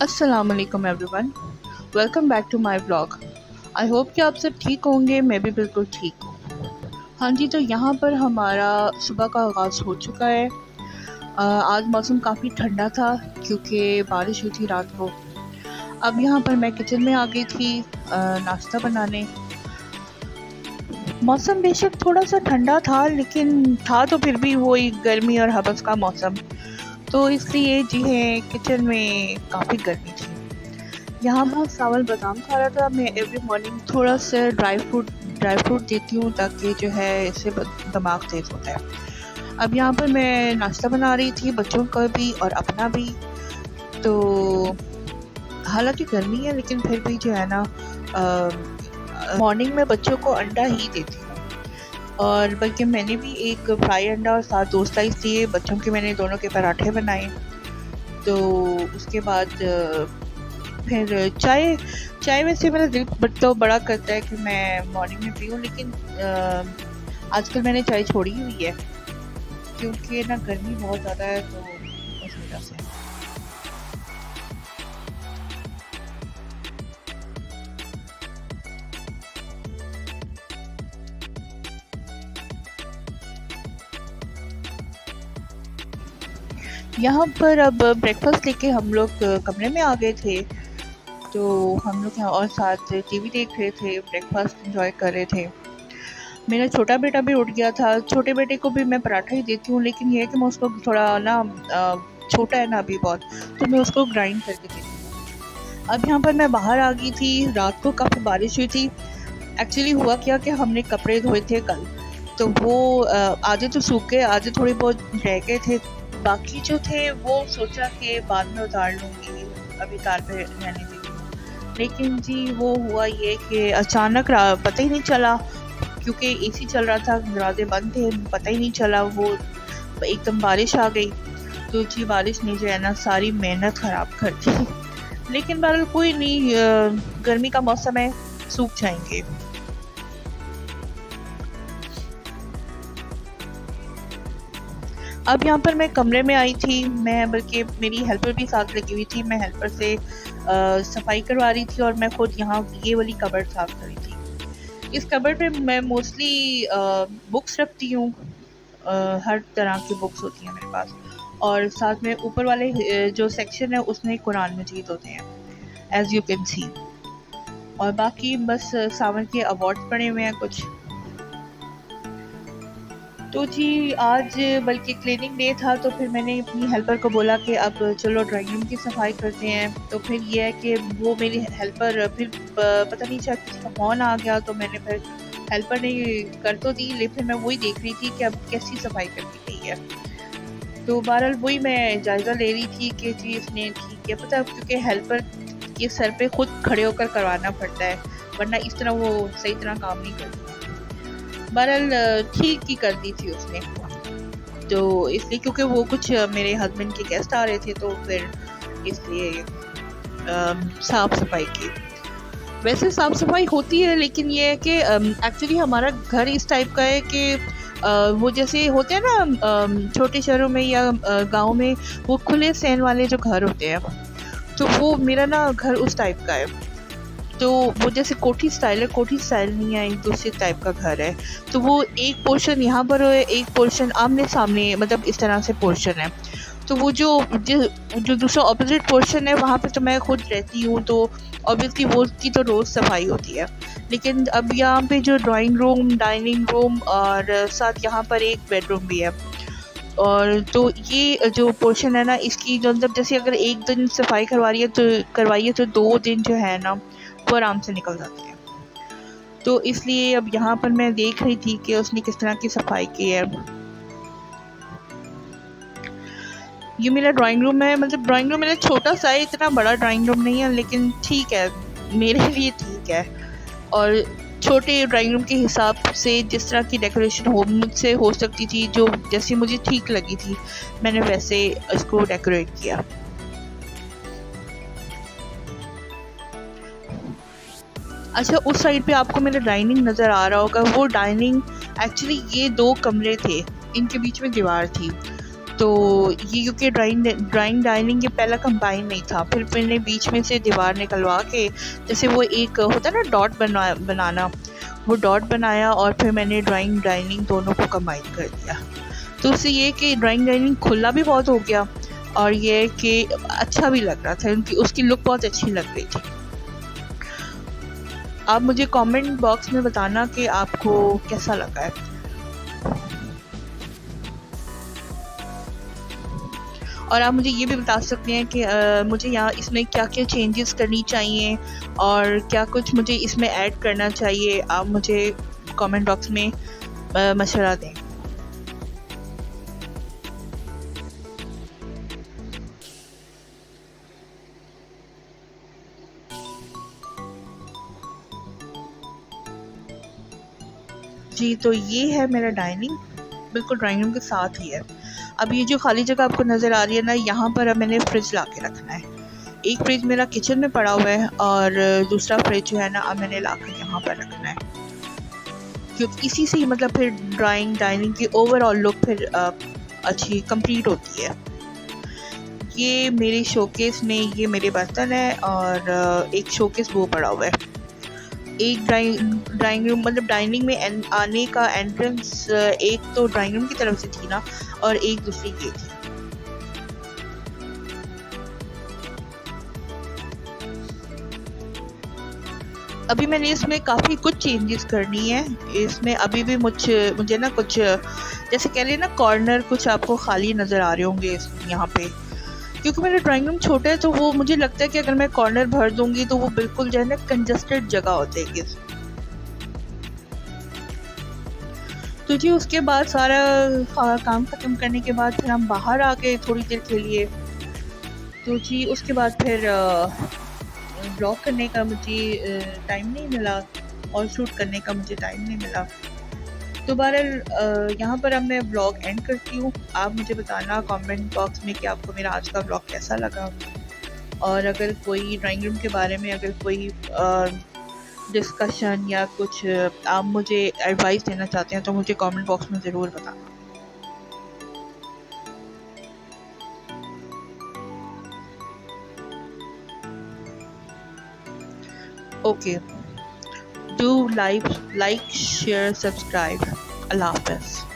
अस्सलाम वालेकुम everyone, welcome back to my blog. I hope कि आप सब ठीक होंगे। मैं भी बिल्कुल ठीक हूँ। हाँ जी, तो यहाँ पर हमारा सुबह का आगाज़ हो चुका है। आज मौसम काफ़ी ठंडा था क्योंकि बारिश हुई थी रात को। अब यहाँ पर मैं किचन में आ गई थी नाश्ता बनाने। मौसम बेशक थोड़ा सा ठंडा था, लेकिन था तो फिर भी वही गर्मी और हवस का मौसम। तो इसलिए जी है, किचन में काफ़ी गर्मी थी। यहाँ बहुत सावल बादाम खा रहा था। मैं एवरी मॉर्निंग थोड़ा सा ड्राई फ्रूट देती हूँ ताकि जो है इससे दिमाग तेज़ होता है। अब यहाँ पर मैं नाश्ता बना रही थी, बच्चों का भी और अपना भी। तो हालांकि गर्मी है, लेकिन फिर भी जो है ना, मॉर्निंग में बच्चों को अंडा ही देती हूँ। और बल्कि मैंने भी एक फ्राई अंडा और साथ दो स्लाइस दिए बच्चों के। मैंने दोनों के पराठे बनाए। तो उसके बाद फिर चाय चाय वैसे मेरा दिल तो बड़ा करता है कि मैं मॉर्निंग में पीऊँ, लेकिन आजकल मैंने चाय छोड़ी हुई है क्योंकि ना गर्मी बहुत ज़्यादा है, तो उस वजह से। यहाँ पर अब ब्रेकफास्ट लेके हम लोग कमरे में आ गए थे। तो हम लोग यहाँ और साथ टीवी देख रहे थे, ब्रेकफास्ट एंजॉय कर रहे थे। मेरा छोटा बेटा भी उठ गया था। छोटे बेटे को भी मैं पराठा ही देती हूँ, लेकिन ये है कि मैं उसको थोड़ा ना छोटा है ना अभी बहुत, तो मैं उसको ग्राइंड करके देती हूँ। अब यहाँ पर मैं बाहर आ गई थी। रात को काफ़ी बारिश हुई थी। एक्चुअली हुआ क्या कि हमने कपड़े धोए थे कल, तो वो आधे तो सूख गए, आधे थोड़े बहुत रह गए थे। बाकी जो थे वो सोचा कि बाद में उतार लूँगी, अभी तार पे रहने देती हूँ। लेकिन जी वो हुआ ये कि अचानक पता ही नहीं चला, क्योंकि एसी चल रहा था, दरवाजे बंद थे, पता ही नहीं चला, वो एकदम बारिश आ गई। तो जी बारिश ने जो है ना सारी मेहनत ख़राब कर दी। लेकिन बहरहाल कोई नहीं, गर्मी का मौसम है, सूख जाएंगे। अब यहाँ पर मैं कमरे में आई थी। मैं बल्कि मेरी हेल्पर भी साथ लगी हुई थी। मैं हेल्पर से सफाई करवा रही थी और मैं खुद यहाँ ये वाली कबर्ड साफ कर रही थी। इस कबर्ड पे मैं मोस्टली बुक्स रखती हूँ। हर तरह की बुक्स होती हैं मेरे पास। और साथ में ऊपर वाले जो सेक्शन है उसमें कुरान मजीद होते हैं, एज यू कैन सी। और बाकी बस सावन के अवार्ड्स पड़े हुए हैं कुछ। तो जी आज बल्कि क्लीनिंग डे था, तो फिर मैंने अपनी हेल्पर को बोला कि अब चलो ड्राइंग रूम की सफाई करते हैं। तो फिर ये है कि वो मेरी हेल्पर फिर पता नहीं शायद किसी का फ़ोन आ गया, तो मैंने फिर हेल्पर ने कर तो दी, लेकिन मैं वही देख रही थी कि अब कैसी सफाई करनी गई है। तो बहरहाल वही मैं जायज़ा ले रही थी कि जी इसने ठीक है, पता, क्योंकि हेल्पर के सर पे खुद खड़े होकर करवाना पड़ता है, वरना इस तरह वो सही तरह काम नहीं करती। बहरहाल ठीक ही कर दी थी उसने। तो इसलिए क्योंकि वो कुछ मेरे हस्बैंड के गेस्ट आ रहे थे, तो फिर इसलिए साफ सफाई की। वैसे साफ सफाई होती है, लेकिन ये है कि एक्चुअली हमारा घर इस टाइप का है कि वो जैसे होते हैं ना छोटे शहरों में या गांव में, वो खुले सैन वाले जो घर होते हैं, तो वो मेरा ना घर उस टाइप का है। तो वो जैसे कोठी स्टाइल है, कोठी स्टाइल नहीं है, एक दूसरे टाइप का घर है। तो वो एक पोर्शन यहाँ पर है, एक पोर्शन आमने सामने, मतलब इस तरह से पोर्शन है। तो वो जो दूसरा ऑपोजिट पोर्शन है, वहाँ पे तो मैं खुद रहती हूँ, तो ऑब्वियसली वो की तो रोज़ सफाई होती है। लेकिन अब यहाँ पे जो ड्राइंग रूम, डाइनिंग रूम और साथ यहाँ पर एक बेडरूम भी है। और तो ये जो पोर्शन है ना, इसकी जो मतलब जैसे अगर एक दिन सफाई करवाइए तो 2 दिन जो है ना वो आराम से निकल जाती है। तो इसलिए अब यहाँ पर मैं देख रही थी कि उसने किस तरह की सफाई की है। ये मेरा ड्राइंग रूम है, मतलब ड्राइंग रूम मेरा छोटा सा है, इतना बड़ा ड्राइंग रूम नहीं है, लेकिन ठीक है, मेरे लिए ठीक है। और छोटे ड्राइंग रूम के हिसाब से जिस तरह की डेकोरेशन मुझसे हो सकती थी, जो जैसी मुझे ठीक लगी थी, मैंने वैसे इसको डेकोरेट किया। अच्छा, उस साइड पे आपको मेरा डाइनिंग नज़र आ रहा होगा। वो डाइनिंग एक्चुअली ये 2 कमरे थे, इनके बीच में दीवार थी। तो ये क्योंकि ड्राइंग डाइनिंग ये पहला कंबाइन नहीं था, फिर मैंने बीच में से दीवार निकलवा के जैसे वो एक होता है ना डॉट बनाना, वो डॉट बनाया और फिर मैंने ड्राइंग डाइनिंग दोनों को कंबाइन कर दिया। तो उससे ये कि ड्राइंग डाइनिंग खुला भी बहुत हो गया और ये कि अच्छा भी लग रहा था, उनकी उसकी लुक बहुत अच्छी लग रही थी। आप मुझे कमेंट बॉक्स में बताना कि आपको कैसा लगा है। और आप मुझे ये भी बता सकते हैं कि मुझे यहाँ इसमें क्या क्या चेंजेस करनी चाहिए और क्या कुछ मुझे इसमें ऐड करना चाहिए। आप मुझे कमेंट बॉक्स में मशवरा दें। जी, तो ये है मेरा डाइनिंग, बिल्कुल ड्राइंग रूम के साथ ही है। अब ये जो खाली जगह आपको नज़र आ रही है ना, यहाँ पर अब मैंने फ्रिज ला के रखना है। एक फ्रिज मेरा किचन में पड़ा हुआ है और दूसरा फ्रिज जो है ना अब मैंने ला कर यहाँ पर रखना है, क्योंकि इसी से ही मतलब फिर ड्राइंग डाइनिंग की ओवरऑल लुक फिर अच्छी कंप्लीट होती है। ये मेरे शोकेस में ये मेरे बर्तन है और एक शोकेस वो पड़ा हुआ है। एक ड्राइंग रूम मतलब डाइनिंग में आने का एंट्रेंस एक तो ड्राइंग रूम की तरफ से थी ना, और एक दूसरी ये थी। अभी मैंने इसमें काफ़ी कुछ चेंजेस करनी है। इसमें अभी भी मुझे ना कुछ जैसे कह लें ना कॉर्नर कुछ आपको खाली नज़र आ रहे होंगे यहाँ पे, क्योंकि मेरा ड्राइंग रूम छोटा है तो वो मुझे लगता है कि अगर मैं कॉर्नर भर दूंगी तो वो बिल्कुल जो है ना कंजस्टेड जगह हो जाएगी। तो जी उसके बाद सारा काम ख़त्म करने के बाद फिर हम बाहर आ गए थोड़ी देर के लिए। तो जी उसके बाद फिर ब्लॉग करने का मुझे टाइम नहीं मिला और शूट करने का मुझे टाइम नहीं मिला। तो बहरहाल यहाँ पर अब मैं ब्लॉग एंड करती हूँ। आप मुझे बताना कमेंट बॉक्स में कि आपको मेरा आज का ब्लॉग कैसा लगा, और अगर कोई ड्राइंग रूम के बारे में अगर कोई डिस्कशन या कुछ आप मुझे एडवाइस देना चाहते हैं तो मुझे कमेंट बॉक्स में ज़रूर बताना। Okay, do like share subscribe. अल्लाह हाफ़िज़।